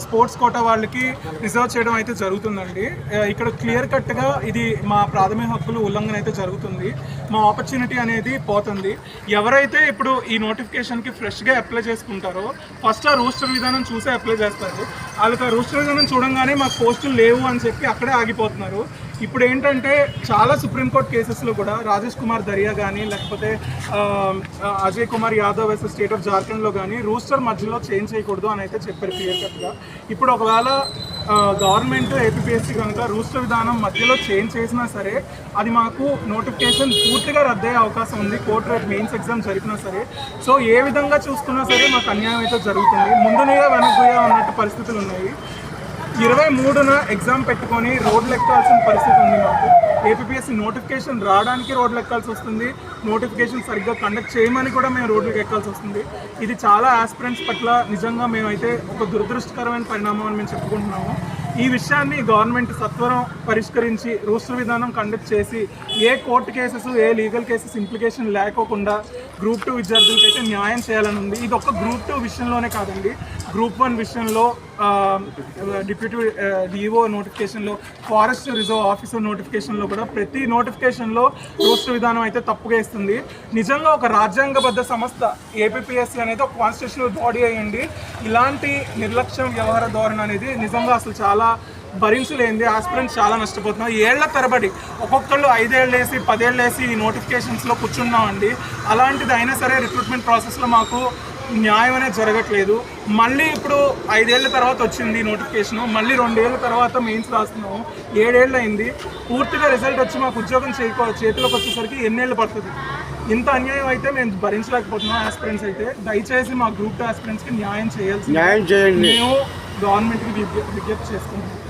Sports quota వాళ్ళకి reserve చేయడం అయితే జరుగుతుందండి. ఇక్కడ క్లియర్ కట్గా ఇది మా ప్రాథమిక హక్కులు ఉల్లంఘన అయితే జరుగుతుంది. మా ఆపర్చునిటీ అనేది పోతుంది. ఎవరైతే ఇప్పుడు ఈ నోటిఫికేషన్కి ఫ్రెష్గా అప్లై చేసుకుంటారో ఫస్ట్ ఆ రూస్టర్ విధానం చూసే అప్లై చేస్తారు. వాళ్ళకి ఆ రూస్టర్ విధానం చూడంగానే మాకు పోస్టులు లేవు అని చెప్పి అక్కడే ఆగిపోతున్నారు. ఇప్పుడు ఏంటంటే చాలా సుప్రీంకోర్టు కేసెస్లో కూడా రాజేష్ కుమార్ దరియా కానీ లేకపోతే Ajay Kumar Yadav versus state of జార్ఖండ్లో కానీ రూస్టర్ మధ్యలో చేంజ్ చేయకూడదు అని అయితే చెప్పారు క్లియర్ కట్గా. ఇప్పుడు ఒకవేళ గవర్నమెంట్ ఏపీఎస్సీ కనుక రూస్టర్ విధానం మధ్యలో చేంజ్ చేసినా సరే అది మాకు నోటిఫికేషన్ పూర్తిగా రద్దయ్యే అవకాశం ఉంది. కోర్టు రేపు మెయిన్స్ ఎగ్జామ్ జరిపినా సరే. సో ఏ విధంగా చూసుకున్నా సరే మాకు అన్యాయం అయితే జరుగుతుంది. ముందుగా వెనక్గా ఉన్నట్టు పరిస్థితులు ఉన్నాయి. 23న ఎగ్జామ్ పెట్టుకొని రోడ్లు ఎక్కాల్సిన పరిస్థితి ఉంది మాకు. ఏపీఎస్సీ నోటిఫికేషన్ రావడానికి రోడ్లు ఎక్కాల్సి వస్తుంది. నోటిఫికేషన్ సరిగ్గా కండక్ట్ చేయమని కూడా మేము రోడ్లకు ఎక్కాల్సి వస్తుంది. ఇది చాలా ఆస్పిరెంట్స్ పట్ల నిజంగా మేమైతే ఒక దురదృష్టకరమైన పరిణామం అని మేము చెప్పుకుంటున్నాము. ఈ విషయాన్ని గవర్నమెంట్ సత్వరం పరిష్కరించి రూస్టర్ విధానం కండక్ట్ చేసి ఏ కోర్టు కేసెస్ ఏ లీగల్ కేసెస్ ఇంప్లికేషన్ లేకోకుండా గ్రూప్ 2 విద్యార్థులకైతే న్యాయం చేయాలని ఉంది. ఇది ఒక గ్రూప్ 2 విషయంలోనే కాదండి, గ్రూప్ 1 విషయంలో డిప్యూటీ డిఓ నోటిఫికేషన్లో ఫారెస్ట్ రిజర్వ్ ఆఫీసర్ నోటిఫికేషన్లో కూడా ప్రతి నోటిఫికేషన్లో రూస్టర్ విధానం అయితే తప్పుగా ఇస్తుంది. నిజంగా ఒక రాజ్యాంగబద్ధ సంస్థ ఏపీఎస్సీ అనేది ఒక కాన్స్టిట్యూషనల్ బాడీ అయ్యండి ఇలాంటి నిర్లక్ష్యం వ్యవహార ధోరణి అనేది నిజంగా అసలు చాలా భరించలేంది. ఆస్పిరెంట్స్ చాలా నష్టపోతున్నారు. ఏళ్ల తరబడి ఒక్కొక్కళ్ళు 5 ఏళ్ళు వేసి 10 ఏళ్ళు వేసి ఈ నోటిఫికేషన్స్లో కూర్చున్నామండి. అలాంటిది అయినా సరే రిక్రూట్మెంట్ ప్రాసెస్లో మాకు న్యాయం అనేది జరగట్లేదు. మళ్ళీ ఇప్పుడు 5 ఏళ్ల తర్వాత వచ్చింది నోటిఫికేషను, మళ్ళీ 2 ఏళ్ల తర్వాత మెయిన్స్ రాస్తున్నాము. 7 ఏళ్ళు అయింది. పూర్తిగా రిజల్ట్ వచ్చి మాకు ఉద్యోగం చేతిలోకి వచ్చేసరికి ఎన్నేళ్ళు పడుతుంది. ఇంత అన్యాయం అయితే మేము భరించలేకపోతున్నాం. ఆస్పిరెంట్స్ అయితే దయచేసి మా గ్రూప్ 2 ఆస్పిరెంట్స్కి న్యాయం చేయాల్సి మేము గవర్నమెంట్కి విజ్ఞప్తి చేసుకుంటున్నాం.